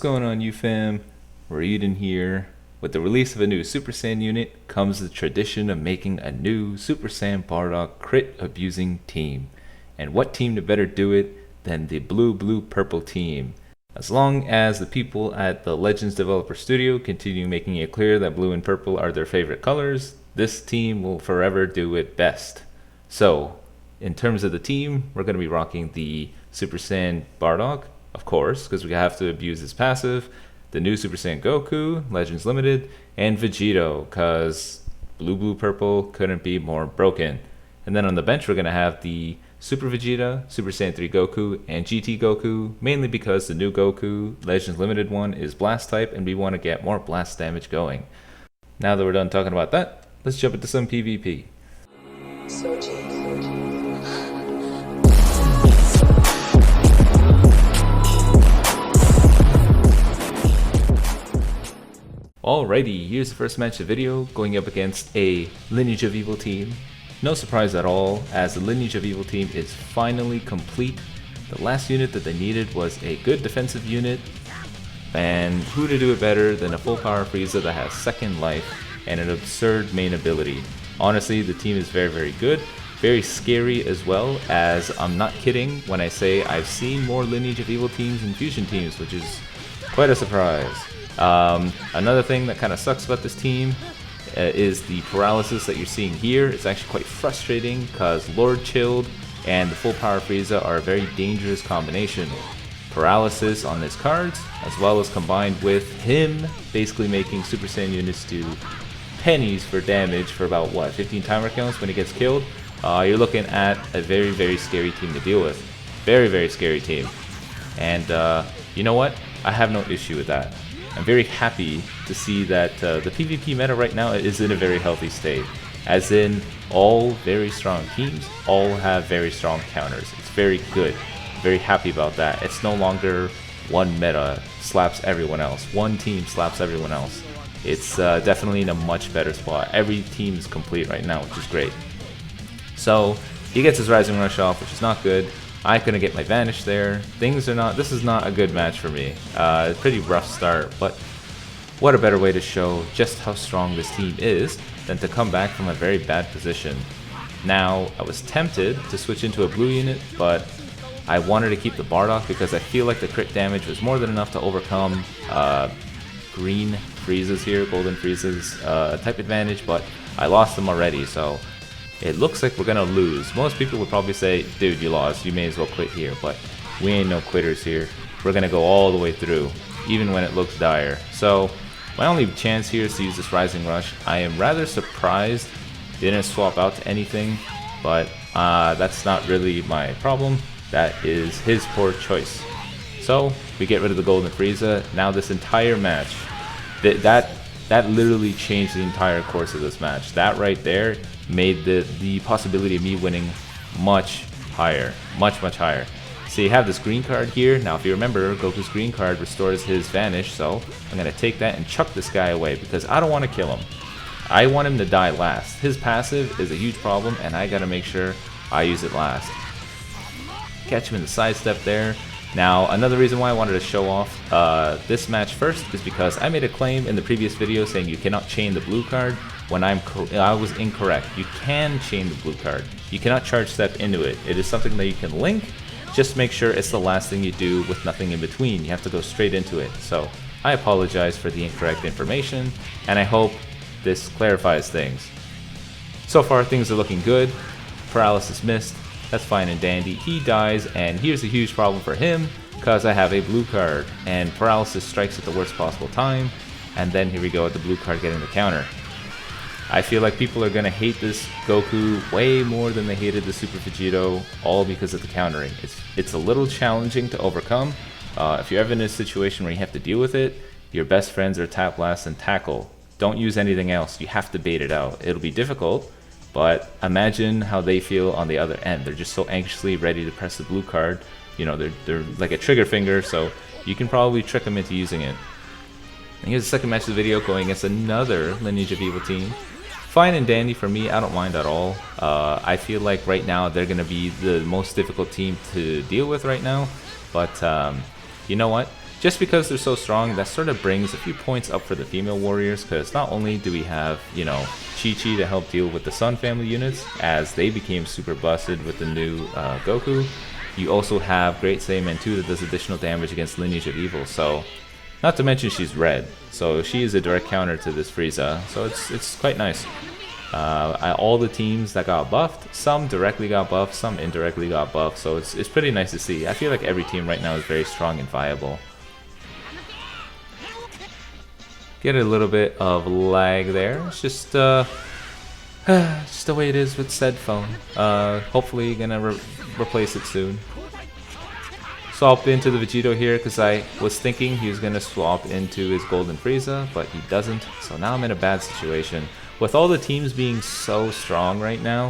going on, you fam? Raiyuden here. With the release of a new Super Saiyan unit comes the tradition of making a new Super Saiyan Bardock crit abusing team. And what team to better do it than the blue purple team? As long as the people at the Legends Developer Studio continue making it clear that blue and purple are their favorite colors, this team will forever do it best. So, in terms of the team, we're going to be rocking the Super Saiyan Bardock, of course, because we have to abuse his passive, the new Super Saiyan Goku, Legends Limited, and Vegito, because blue purple couldn't be more broken. And then on the bench, we're going to have the Super Vegeta, Super Saiyan 3 Goku, and GT Goku, mainly because the new Goku, Legends Limited one, is Blast type, and we want to get more blast damage going. Now that we're done talking about that, let's jump into some PvP. Alrighty, here's the first match of the video, going up against a Lineage of Evil team. No surprise at all, as the Lineage of Evil team is finally complete. The last unit that they needed was a good defensive unit, and who to do it better than a full power Frieza that has second life and an absurd main ability. Honestly, the team is very good, very scary as well, as I'm not kidding when I say I've seen more Lineage of Evil teams and Fusion teams, which is quite a surprise. Another thing that kind of sucks about this team is the paralysis that you're seeing here. It's actually quite frustrating because Lord Chilled and the full power Frieza are a very dangerous combination. Paralysis on his cards, as well as combined with him basically making Super Saiyan units do pennies for damage for about, what, 15 timer counts when he gets killed. You're looking at a very scary team to deal with. Very scary team. And you know what? I have no issue with that. I'm very happy to see that the PvP meta right now is in a very healthy state. As in, all very strong teams all have very strong counters. It's very good. Very happy about that. It's no longer one meta slaps everyone else. One team slaps everyone else. It's definitely in a much better spot. Every team is complete right now, which is great. So, he gets his Rising Rush off, which is not good. I couldn't get my Vanish there. This is not a good match for me. Pretty rough start, but what a better way to show just how strong this team is than to come back from a very bad position. Now, I was tempted to switch into a blue unit, but I wanted to keep the Bardock because I feel like the crit damage was more than enough to overcome green Frieza's here, golden Frieza's type advantage, but I lost them already, so it looks like we're gonna lose. Most people would probably say, dude, you lost, you may as well quit here, but we ain't no quitters here. We're gonna go all the way through, even when it looks dire. So, my only chance here is to use this Rising Rush. I am rather surprised they didn't swap out to anything, but that's not really my problem. That is his poor choice. So, we get rid of the Golden Frieza. Now this entire match, that literally changed the entire course of this match. That right there made the possibility of me winning much higher, much higher. So you have this green card here. Now if you remember, Goku's green card restores his Vanish, so I'm going to take that and chuck this guy away because I don't want to kill him. I want him to die last. His passive is a huge problem and I got to make sure I use it last. Catch him in the sidestep there. Now, another reason why I wanted to show off this match first is because I made a claim in the previous video saying you cannot chain the blue card when I was incorrect. You can chain the blue card. You cannot charge step into it. It is something that you can link. Just make sure it's the last thing you do with nothing in between. You have to go straight into it. So, I apologize for the incorrect information, and I hope this clarifies things. So far, things are looking good. Paralysis missed. That's fine and dandy. He dies, and here's a huge problem for him, because I have a blue card, and paralysis strikes at the worst possible time, and then here we go with the blue card getting the counter. I feel like people are going to hate this Goku way more than they hated the Super Vegito, all because of the countering. It's a little challenging to overcome. If you're ever in a situation where you have to deal with it, your best friends are Tap Blast and Tackle. Don't use anything else. You have to bait it out. It'll be difficult, but imagine how they feel on the other end. They're just so anxiously ready to press the blue card. You know, they're like a trigger finger, so you can probably trick them into using it. And here's the second match of the video going against another Lineage of Evil team. Fine and dandy for me, I don't mind at all. I feel like right now they're going to be the most difficult team to deal with right now. But you know what? just because they're so strong, that sort of brings a few points up for the female warriors, because not only do we have, you know, Chi-Chi to help deal with the Sun family units, as they became super busted with the new Goku, you also have Great Saiyaman 2 that does additional damage against Lineage of Evil, so not to mention she's red, so she is a direct counter to this Frieza, so it's quite nice. All the teams that got buffed, some directly got buffed, some indirectly got buffed, so it's pretty nice to see. I feel like every team right now is very strong and viable. Get a little bit of lag there. It's just the way it is with said phone. Hopefully gonna replace it soon. Swap into the Vegito here because I was thinking he was gonna swap into his Golden Frieza, but he doesn't. So now I'm in a bad situation. With all the teams being so strong right now,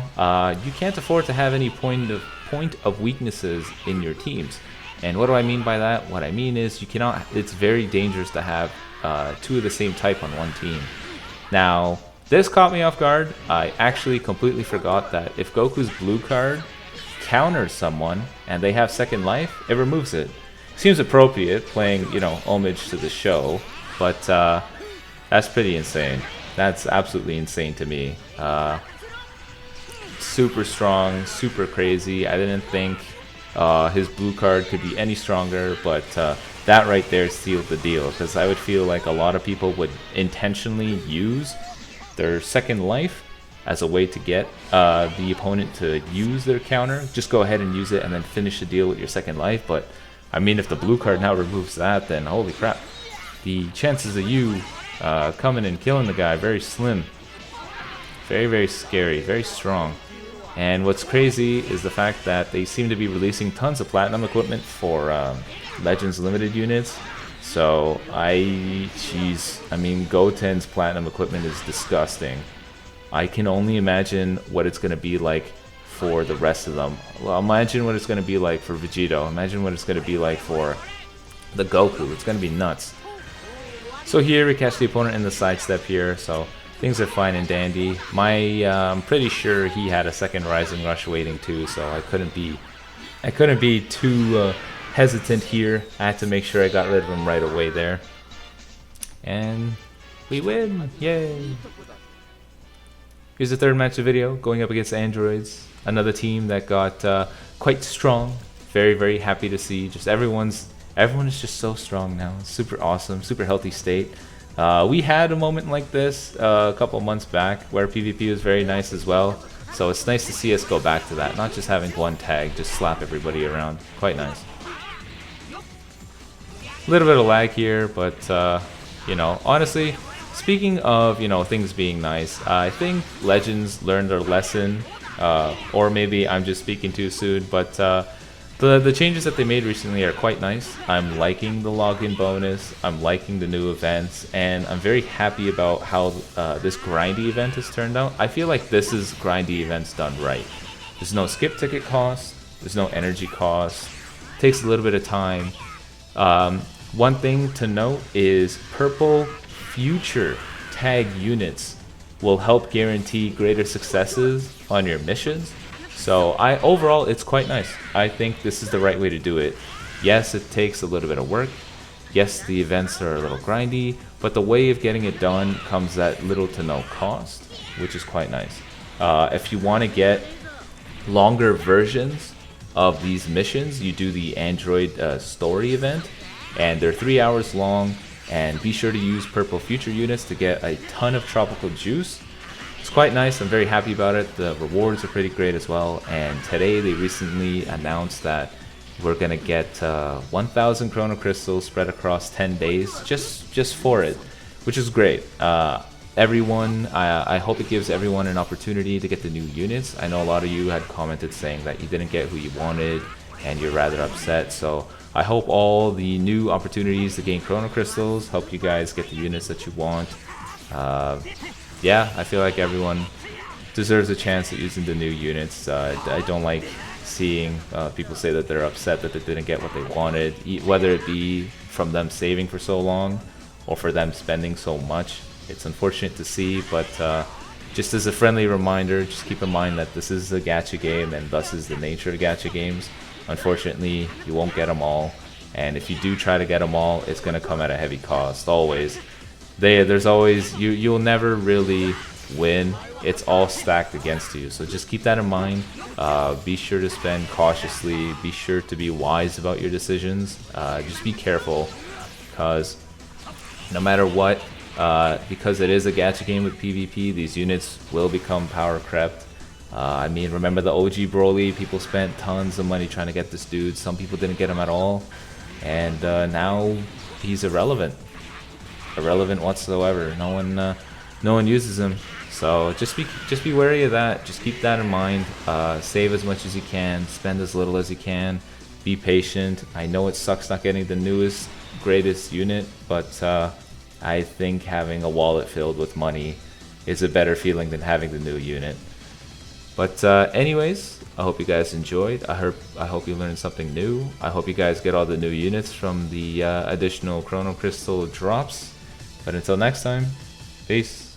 you can't afford to have any point of weaknesses in your teams. And what do I mean by that? What I mean is you cannot. It's very dangerous to have two of the same type on one team. Now, this caught me off guard. I actually completely forgot that if Goku's blue card counters someone and they have second life, it removes it. Seems appropriate, playing, you know, homage to the show, but that's pretty insane. That's absolutely insane to me. Super strong, super crazy. I didn't think his blue card could be any stronger, but that right there sealed the deal, because I would feel like a lot of people would intentionally use their second life as a way to get the opponent to use their counter. Just go ahead and use it and then finish the deal with your second life. But I mean, if the blue card now removes that, then holy crap, the chances of you coming and killing the guy very slim. Very, very scary, very strong. And what's crazy is the fact that they seem to be releasing tons of platinum equipment for Legends Limited units. So I mean, Goten's platinum equipment is disgusting. I can only imagine what it's going to be like for the rest of them. Well, imagine what it's going to be like for Vegito. Imagine what it's going to be like for the Goku. It's going to be nuts. So here we catch the opponent in the sidestep here, so things are fine and dandy. I'm pretty sure he had a second Rising Rush waiting too, so I couldn't be too hesitant here. I had to make sure I got rid of him right away there. And we win! Yay! Here's the third match of video, going up against Androids. Another team that got quite strong. Very, very happy to see. Just everyone is just so strong now. Super awesome, super healthy state. We had a moment like this a couple months back where PvP was very nice as well. So it's nice to see us go back to that. Not just having one tag, just slap everybody around. Quite nice. A little bit of lag here, but you know, honestly, speaking of, you know, things being nice, I think Legends learned their lesson, or maybe I'm just speaking too soon, but the changes that they made recently are quite nice. I'm liking the login bonus, I'm liking the new events, and I'm very happy about how this grindy event has turned out. I feel like this is grindy events done right. There's no skip ticket cost, there's no energy cost, it takes a little bit of time. One thing to note is purple future tag units will help guarantee greater successes on your missions. So overall, it's quite nice. I think this is the right way to do it. Yes, it takes a little bit of work. Yes, the events are a little grindy, but the way of getting it done comes at little to no cost, which is quite nice. If you want to get longer versions of these missions, you do the Android story event, and they're 3 hours long, and be sure to use purple future units to get a ton of tropical juice. It's quite nice. I'm very happy about it. The rewards are pretty great as well, and today they recently announced that we're gonna get 1,000 Chrono Crystals spread across 10 days just for it, which is great. I hope it gives everyone an opportunity to get the new units. I know a lot of you had commented saying that you didn't get who you wanted and you're rather upset, so I hope all the new opportunities to gain Chrono Crystals help you guys get the units that you want. Yeah, I feel like everyone deserves a chance at using the new units. I don't like seeing people say that they're upset that they didn't get what they wanted, whether it be from them saving for so long or for them spending so much. It's unfortunate to see, but just as a friendly reminder, just keep in mind that this is a gacha game and thus is the nature of gacha games. Unfortunately, you won't get them all, and if you do try to get them all, it's going to come at a heavy cost. Always. There's always you'll never really win. It's all stacked against you, so just keep that in mind. Be sure to spend cautiously. Be sure to be wise about your decisions. Just be careful, because no matter what, because it is a gacha game with PvP, these units will become power crept. I mean, remember the OG Broly? People spent tons of money trying to get this dude. Some people didn't get him at all, and now he's irrelevant whatsoever. No one uses him. So just be wary of that. Just keep that in mind. Save as much as you can. Spend as little as you can. Be patient. I know it sucks not getting the newest, greatest unit, but I think having a wallet filled with money is a better feeling than having the new unit. But anyways, I hope you guys enjoyed. I hope you learned something new. I hope you guys get all the new units from the additional Chrono Crystal drops. But until next time, peace.